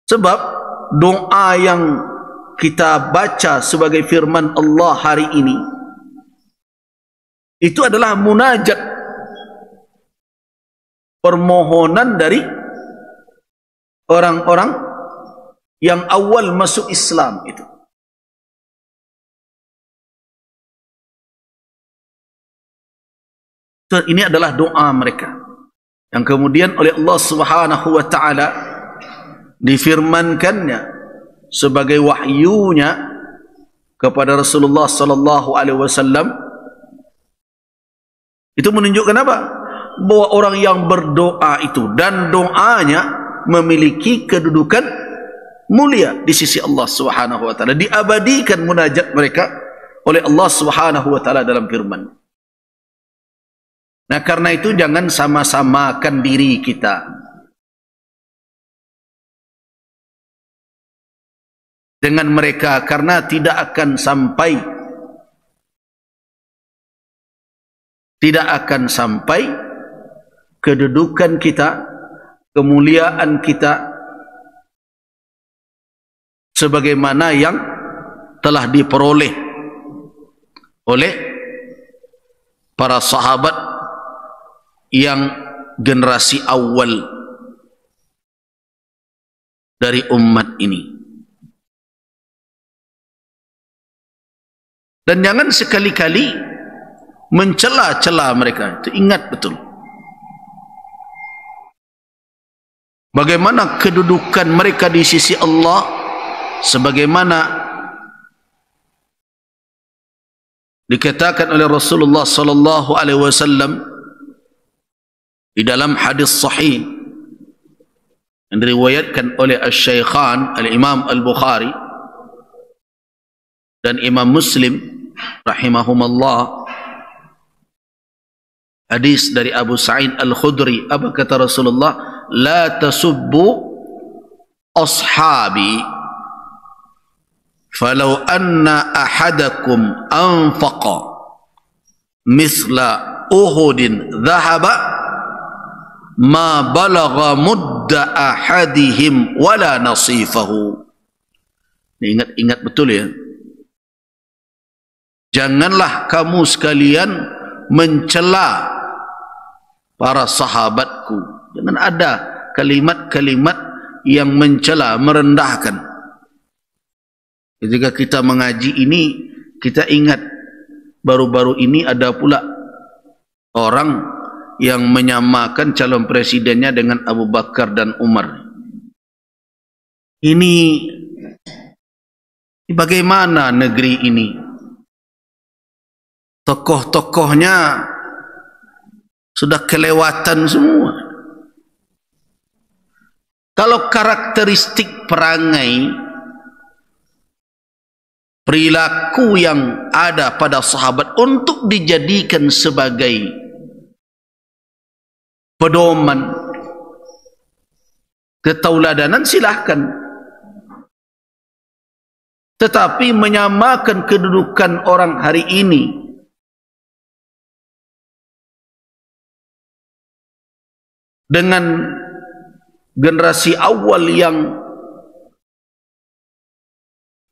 Sebab doa yang kita baca sebagai firman Allah hari ini itu adalah munajat, permohonan dari orang-orang yang awal masuk Islam itu. Ini adalah doa mereka yang kemudian oleh Allah Subhanahu wa taala difirmankannya sebagai wahyunya kepada Rasulullah sallallahu alaihi wasallam. Itu menunjukkan apa? Bahwa orang yang berdoa itu dan doanya memiliki kedudukan mulia di sisi Allah Subhanahu wa taala, diabadikan munajat mereka oleh Allah Subhanahu wa taala dalam firman. Nah, karena itu jangan sama-samakan diri kita dengan mereka, karena tidak akan sampai kedudukan kita, kemuliaan kita sebagaimana yang telah diperoleh oleh para sahabat yang generasi awal dari umat ini. Dan jangan sekali-kali mencela-cela mereka. Itu ingat betul bagaimana kedudukan mereka di sisi Allah, sebagaimana dikatakan oleh Rasulullah sallallahu alaihi wasallam di dalam hadis sahih yang diriwayatkan oleh Asy-Syaikhan Al-Imam Al-Bukhari dan Imam Muslim rahimahumallah, hadis dari Abu Sa'id Al-Khudri. Apa kata Rasulullah? La tasubbu ashabi falau anna ahadakum anfaqa misla Uhudin dhahaba ma balagha mudda ahadihim wala nasifahu. Ingat betul ya. Janganlah kamu sekalian mencela para sahabatku. Jangan ada kalimat-kalimat yang mencela, merendahkan. Ketika kita mengaji ini, kita ingat baru-baru ini ada pula orang yang menyamakan calon presidennya dengan Abu Bakar dan Umar. Ini bagaimana negeri ini? Tokoh-tokohnya sudah kelewatan semua. Kalau karakteristik perangai, perilaku yang ada pada sahabat untuk dijadikan sebagai pedoman, ketauladanan, silahkan. Tetapi menyamakan kedudukan orang hari ini dengan generasi awal yang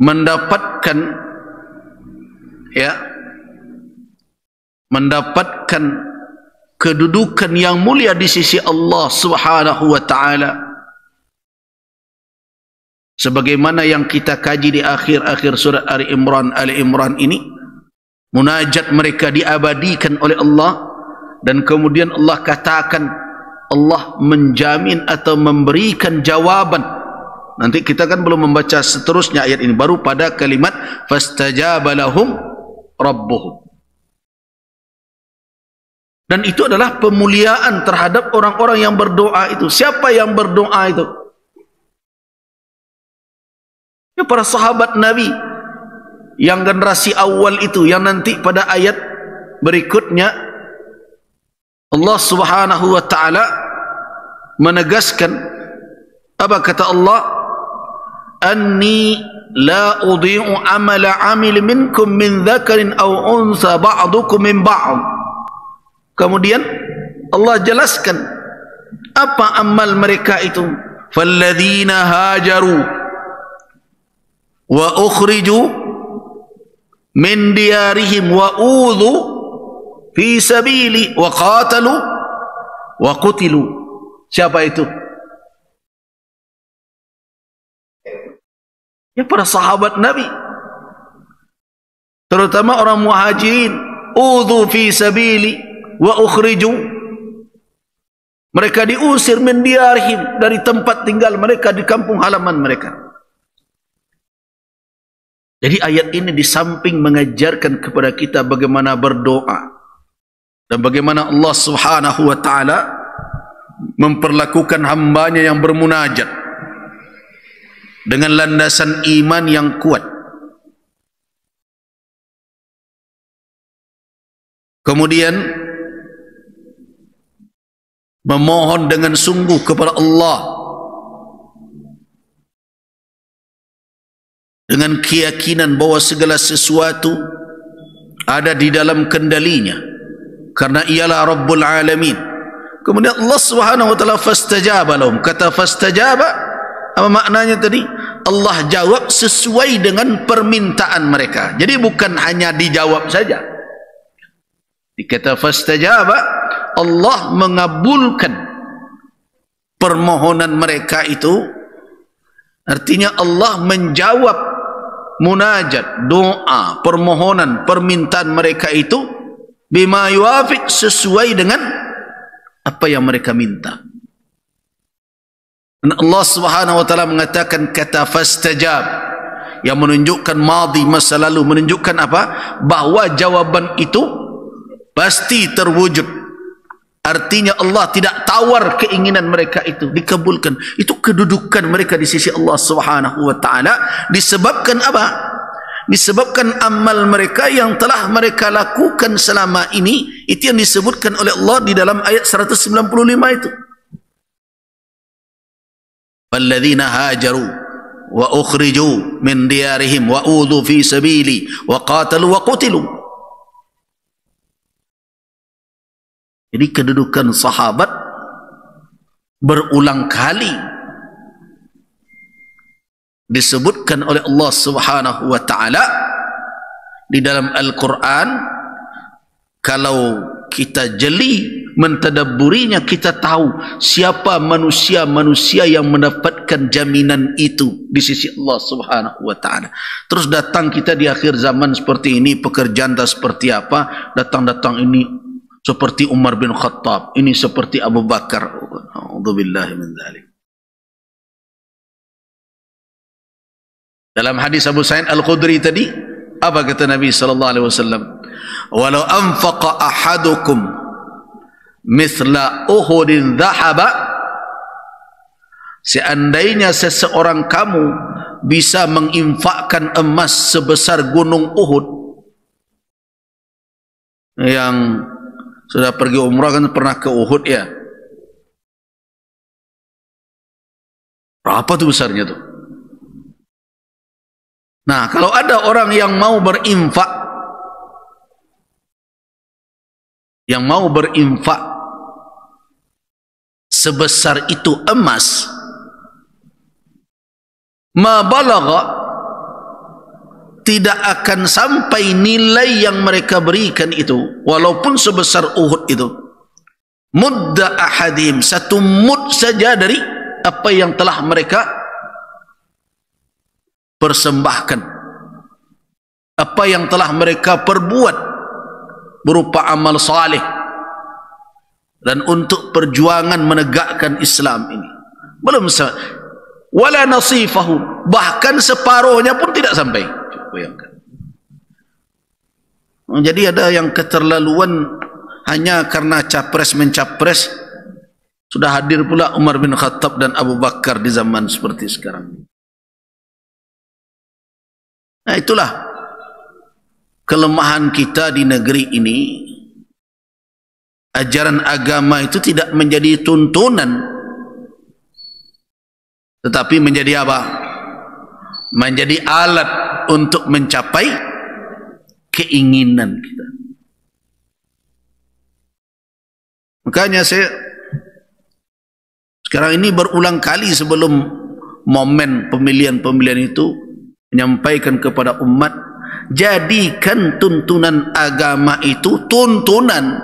mendapatkan kedudukan yang mulia di sisi Allah Subhanahu wa taala, sebagaimana yang kita kaji di akhir-akhir surat Ali Imran ini, munajat mereka diabadikan oleh Allah, dan kemudian Allah katakan, Allah menjamin atau memberikan jawaban. Nanti kita kan belum membaca seterusnya ayat ini, baru pada kalimat fastajaba lahum rabbuhum. Dan itu adalah pemuliaan terhadap orang-orang yang berdoa itu. Siapa yang berdoa itu? Ya, para sahabat Nabi yang generasi awal itu, yang nanti pada ayat berikutnya Allah Subhanahu wa taala menegaskan, apa kata Allah? Anni la udhi'u amala 'amil minkum min dzakarin aw unsa ba'dukum min ba'd. Kemudian Allah jelaskan apa amal mereka itu. فالذين هاجروا وأخرجوا من ديارهم وأوذوا في سبيلي وقاتلوا وقتلوا. Siapa itu? Ya, para sahabat Nabi, terutama orang muhajirin. Udhu fi sabili wa ukhriju, mereka diusir min diyarihim, dari tempat tinggal mereka, di kampung halaman mereka. Jadi ayat ini di samping mengajarkan kepada kita bagaimana berdoa dan bagaimana Allah Subhanahu wa taala memperlakukan hambanya yang bermunajat dengan landasan iman yang kuat. Kemudian memohon dengan sungguh kepada Allah dengan keyakinan bahwa segala sesuatu ada di dalam kendalinya, karena ialah Rabbul Alamin. Kemudian Allah Subhanahu wa taala fastajaba lahum. Kata fastajaba, apa maknanya tadi? Allah jawab sesuai dengan permintaan mereka. Jadi bukan hanya dijawab saja. Dikata fastajaba, Allah mengabulkan permohonan mereka itu. Artinya Allah menjawab munajat, doa, permohonan, permintaan mereka itu bima yuafiq, sesuai dengan apa yang mereka minta. Dan Allah Subhanahu wa taala mengatakan kata fastajab, yang menunjukkan madhi, masa lalu, menunjukkan apa? Bahwa jawaban itu pasti terwujud. Artinya Allah tidak tawar keinginan mereka itu, dikabulkan. Itu kedudukan mereka di sisi Allah Subhanahu wa taala. Disebabkan apa? Disebabkan amal mereka yang telah mereka lakukan selama ini. Itu yang disebutkan oleh Allah di dalam ayat 195 itu. Walladzina hajaru wa ukhriju min diyarihim wa udhu fi sabili wa qatalu wa qutilu. Jadi kedudukan sahabat berulang kali disebutkan oleh Allah Subhanahu wa taala di dalam Al-Quran. Kalau kita jeli mentadabburinya, kita tahu siapa manusia-manusia yang mendapatkan jaminan itu di sisi Allah Subhanahu wa taala. Terus datang kita di akhir zaman seperti ini, pekerjaan tak seperti apa, datang-datang ini seperti Umar bin Khattab, ini seperti Abu Bakar. A'udzubillahi min dzalik. Dalam hadis Abu Sa'id Al-Khudri tadi, apa kata Nabi sallallahu alaihi wasallam? Walau anfaqa ahadukum mithla Uhudin dhahaba, seandainya seseorang kamu bisa menginfakkan emas sebesar gunung Uhud. Yang sudah pergi umrah kan pernah ke Uhud ya? Berapa tuh besarnya tuh? Nah, kalau ada orang yang mau berinfak, sebesar itu emas, ma balagha, tidak akan sampai nilai yang mereka berikan itu, walaupun sebesar Uhud itu, mudda ahadim, satu mud saja dari apa yang telah mereka persembahkan, apa yang telah mereka perbuat berupa amal saleh dan untuk perjuangan menegakkan Islam ini. Belum wala nasifahu, bahkan separuhnya pun tidak sampai. Bayangkan. Jadi ada yang keterlaluan hanya karena capres mencapres. Sudah hadir pula Umar bin Khattab dan Abu Bakar di zaman seperti sekarang. Nah, itulah kelemahan kita di negeri ini. Ajaran agama itu tidak menjadi tuntunan, tetapi menjadi apa? Menjadi alat untuk mencapai keinginan kita. Makanya Sekarang ini berulang kali sebelum momen pemilihan-pemilihan itu menyampaikan kepada umat, jadikan tuntunan agama itu tuntunan,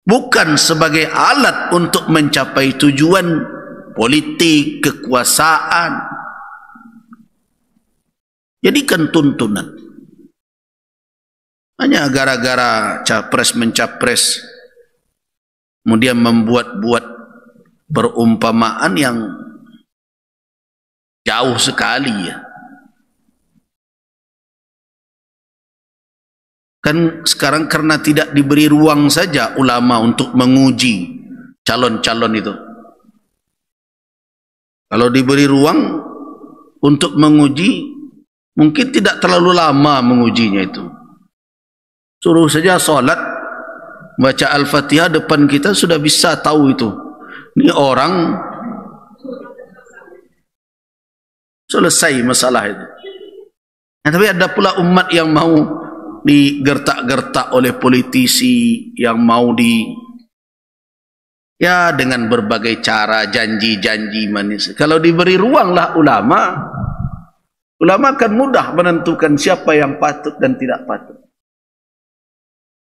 bukan sebagai alat untuk mencapai tujuan politik, kekuasaan. Jadikan tuntunan. Hanya gara-gara capres mencapres, kemudian membuat-buat perumpamaan yang jauh sekali ya. Kan sekarang karena tidak diberi ruang saja ulama untuk menguji calon-calon itu. Kalau diberi ruang untuk menguji, mungkin tidak terlalu lama mengujinya itu. Suruh saja solat, baca Al-Fatihah depan kita sudah bisa tahu itu. Ini orang selesai masalah itu. Nah, tapi ada pula umat yang mau digertak-gertak oleh politisi, yang mau ya dengan berbagai cara, janji-janji manis. Kalau diberi ruanglah ulama akan mudah menentukan siapa yang patut dan tidak patut.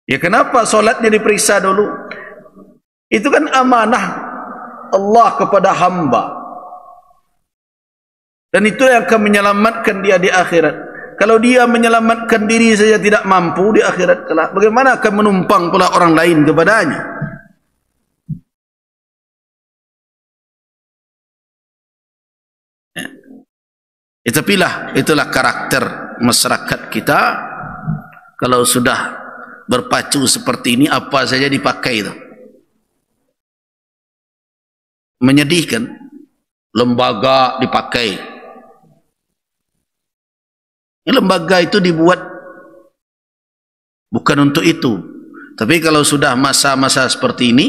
Ya kenapa solatnya diperiksa dulu? Itu kan amanah Allah kepada hamba. Dan itu yang akan menyelamatkan dia di akhirat. Kalau dia menyelamatkan diri saja tidak mampu di akhirat kelak, bagaimana akan menumpang pula orang lain kepadanya? Itulah karakter masyarakat kita. Kalau sudah berpacu seperti ini, apa saja dipakai itu. Menyedihkan. Lembaga dipakai. Lembaga itu dibuat bukan untuk itu. Tapi kalau sudah masa-masa seperti ini,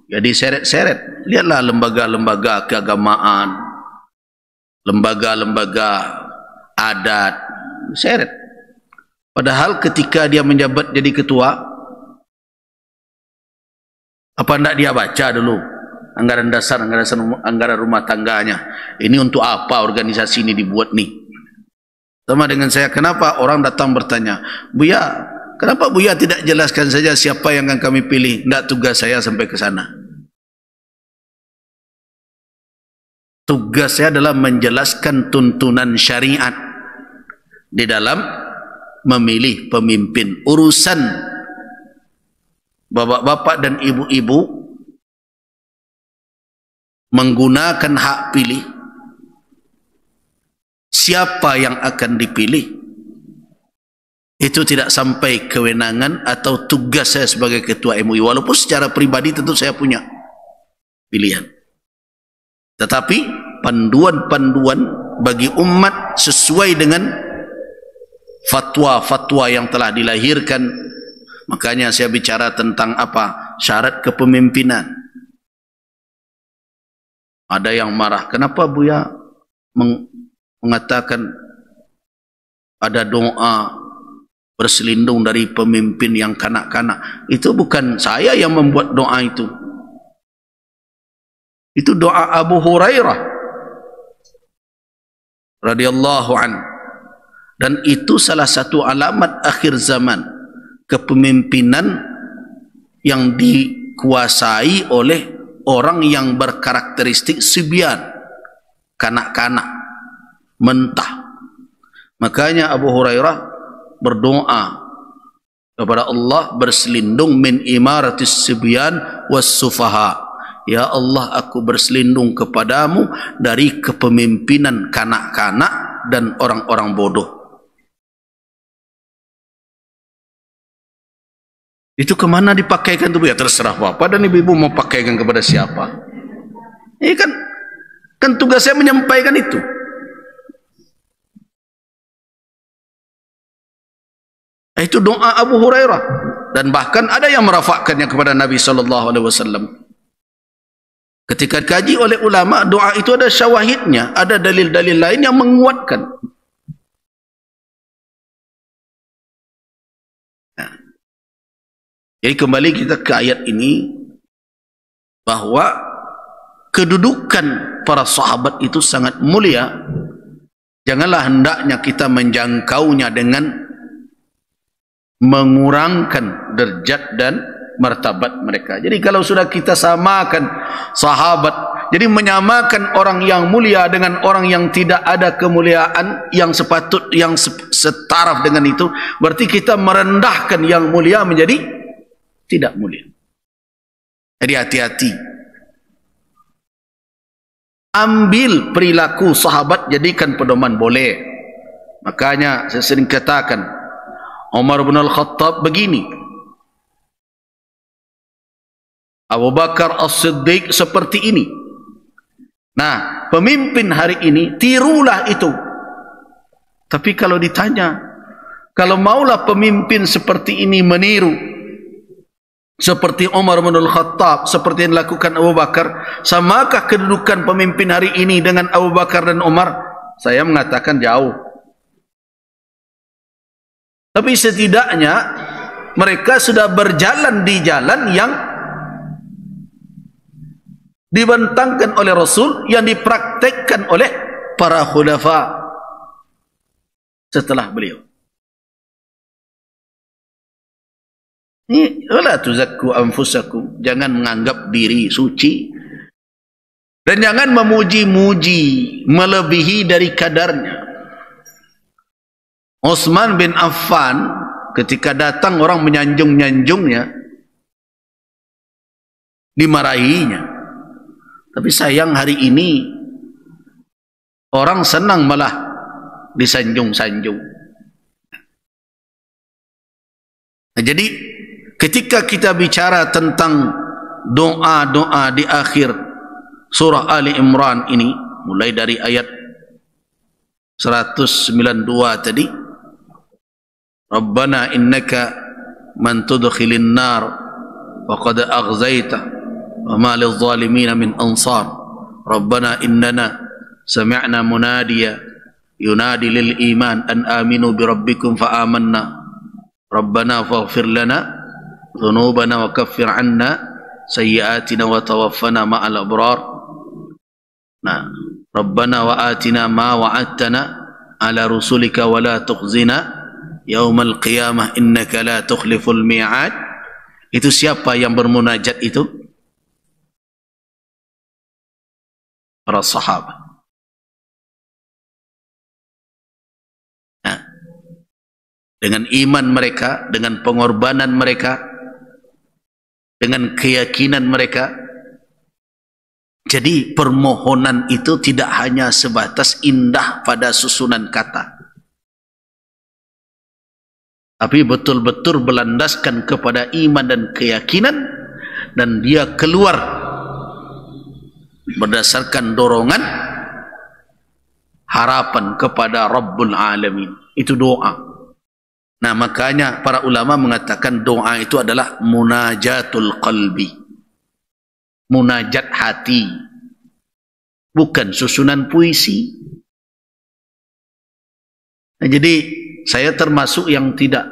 ya diseret-seret. Lihatlah lembaga-lembaga keagamaan, lembaga-lembaga adat, seret. Padahal ketika dia menjabat jadi ketua, apa hendak dia baca dulu anggaran dasar, anggaran rumah tangganya? Ini untuk apa organisasi ini dibuat nih? Sama dengan saya, kenapa orang datang bertanya, Buya, kenapa Buya tidak jelaskan saja siapa yang akan kami pilih? Tidak, tugas saya sampai ke sana. Tugas saya adalah menjelaskan tuntunan syariat di dalam memilih pemimpin. Urusan bapak-bapak dan ibu-ibu menggunakan hak pilih, siapa yang akan dipilih, itu tidak sampai kewenangan atau tugas saya sebagai ketua MUI. Walaupun secara pribadi tentu saya punya pilihan, tetapi panduan-panduan bagi umat sesuai dengan fatwa-fatwa yang telah dilahirkan. Makanya saya bicara tentang apa? Syarat kepemimpinan. Ada yang marah, kenapa Buya mengatakan ada doa berselindung dari pemimpin yang kanak-kanak? Itu bukan saya yang membuat doa itu. Itu doa Abu Hurairah radhiyallahu anhu. Dan itu salah satu alamat akhir zaman, kepemimpinan yang dikuasai oleh orang yang berkarakteristik sibyan, kanak-kanak, mentah. Makanya Abu Hurairah berdoa kepada Allah berselindung min imaratis sibyan was sufaha. Ya Allah, aku berselindung kepadamu dari kepemimpinan kanak-kanak dan orang-orang bodoh. Itu kemana dipakaikan itu? Ya terserah Bapak dan Ibu mau pakaikan kepada siapa. Ini kan tugas saya menyampaikan itu. Itu doa Abu Hurairah, dan bahkan ada yang merafakkannya kepada Nabi SAW. Ketika dikaji oleh ulama, doa itu ada syawahidnya, ada dalil-dalil lain yang menguatkan. Jadi kembali kita ke ayat ini, bahwa kedudukan para sahabat itu sangat mulia. Janganlah hendaknya kita menjangkaunya dengan mengurangkan derajat dan martabat mereka. Jadi kalau sudah kita samakan sahabat, jadi menyamakan orang yang mulia dengan orang yang tidak ada kemuliaan yang setaraf dengan itu, berarti kita merendahkan yang mulia menjadi tidak mulia. Jadi hati-hati. Ambil perilaku sahabat, jadikan pedoman, boleh. Makanya saya sering katakan, Umar bin Al-Khattab begini, Abu Bakar As-Siddiq seperti ini. Nah, pemimpin hari ini, tirulah itu. Tapi kalau ditanya, kalau maulah pemimpin seperti ini meniru seperti Umar bin Al-Khattab, seperti yang dilakukan Abu Bakar, samakah kedudukan pemimpin hari ini dengan Abu Bakar dan Umar? Saya mengatakan jauh. Tapi setidaknya mereka sudah berjalan di jalan yang dibentangkan oleh Rasul, yang dipraktekkan oleh para khulafa setelah beliau. Ini wala tuzakku anfusakum, jangan menganggap diri suci dan jangan memuji-muji melebihi dari kadarnya. Utsman bin Affan ketika datang orang menyanjung-nyanjungnya, dimarahinya. Tapi sayang hari ini orang senang malah disanjung-sanjung. Nah, jadi ketika kita bicara tentang doa-doa di akhir surah Ali Imran ini, mulai dari ayat 192 tadi, Rabbana innaka man tudkhilin nar faqad aghzayta wa ma lidh-dhalimin min ansar. Rabbana innana sami'na munadiya yunadi lil iman an aminu bi rabbikum fa amanna. Rabbana faghfir lana dhunubana wa kaffir 'anna sayyi'atina wa tawaffana ma'al abrar. Nah, Rabbana wa atina ma wa'adtana ala rusulika wa la tukhzina yaumal qiyamah innaka la tukhliful mi'ad. Itu siapa yang bermunajat itu? Para sahabat. Nah, dengan iman mereka, dengan pengorbanan mereka, dengan keyakinan mereka, jadi permohonan itu tidak hanya sebatas indah pada susunan kata, tapi betul-betul berlandaskan kepada iman dan keyakinan, dan dia keluar berdasarkan dorongan harapan kepada Rabbul Alamin. Itu doa. Nah, makanya para ulama mengatakan doa itu adalah munajatul qalbi, munajat hati, bukan susunan puisi. Nah, jadi saya termasuk yang tidak,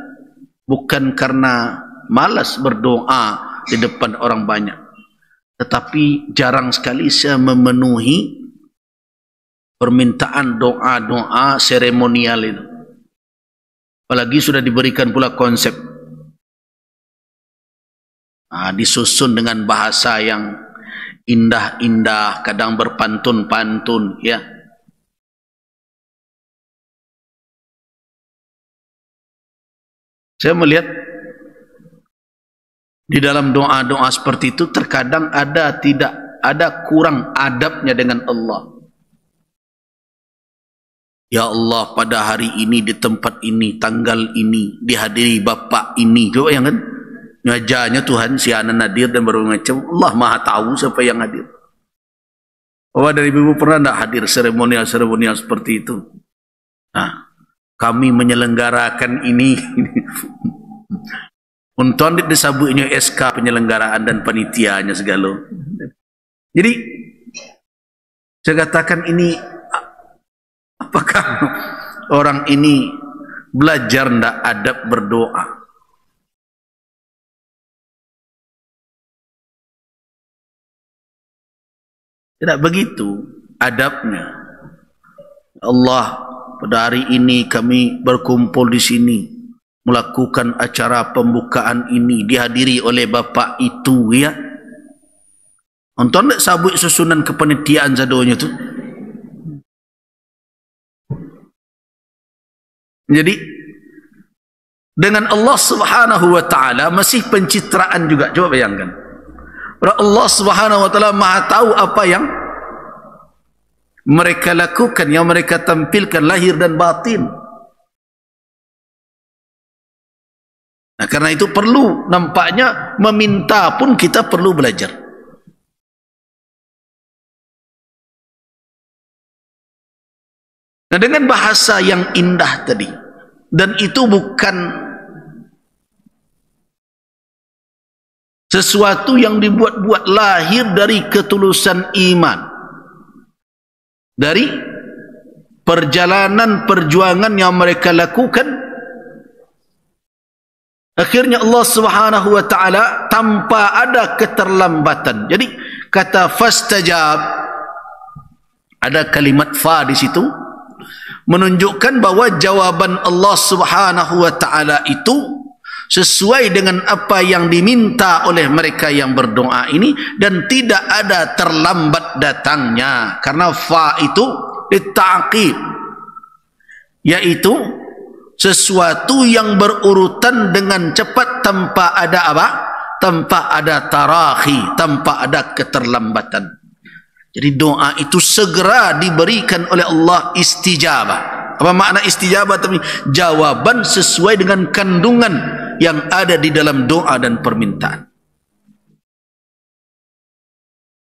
bukan karena malas berdoa di depan orang banyak, tetapi jarang sekali saya memenuhi permintaan doa-doa seremonial itu. Apalagi sudah diberikan pula konsep, disusun dengan bahasa yang indah-indah, kadang berpantun-pantun, ya. Saya melihat di dalam doa-doa seperti itu terkadang ada kurang adabnya dengan Allah. Ya Allah, pada hari ini, di tempat ini, tanggal ini, dihadiri bapak ini. Coba yang kan ngajanya Tuhan si anak hadir dan berbagai macam. Allah Maha tahu siapa yang hadir. Bahwa dari ibu pernah tidak hadir seremonial seperti itu? Nah, kami menyelenggarakan ini. Untuk disabuknya SK penyelenggaraan dan panitianya segala. Jadi saya katakan ini, apakah orang ini belajar ndak adab berdoa? Tidak begitu adabnya. Allah, pada hari ini kami berkumpul di sini melakukan acara pembukaan ini dihadiri oleh bapak itu, ya. Nonton tak sabut susunan kepanitiaan zadonya tu. Jadi dengan Allah Subhanahu wa taala masih pencitraan juga. Coba bayangkan. Allah Subhanahu wa taala Maha tahu apa yang mereka lakukan, yang mereka tampilkan lahir dan batin. Nah, karena itu perlu, nampaknya meminta pun kita perlu belajar. Nah, dengan bahasa yang indah tadi, dan itu bukan sesuatu yang dibuat-buat, lahir dari ketulusan iman, dari perjalanan perjuangan yang mereka lakukan. Akhirnya Allah Subhanahu wa taala tanpa ada keterlambatan. Jadi kata fastajab, ada kalimat fa di situ, menunjukkan bahwa jawaban Allah Subhanahu wa taala itu sesuai dengan apa yang diminta oleh mereka yang berdoa ini, dan tidak ada terlambat datangnya. Karena fa itu litta'qib, yaitu sesuatu yang berurutan dengan cepat tanpa ada apa? Tanpa ada tarakhi, tanpa ada keterlambatan. Jadi doa itu segera diberikan oleh Allah istijabah. Apa makna istijabah? Jawaban sesuai dengan kandungan yang ada di dalam doa dan permintaan.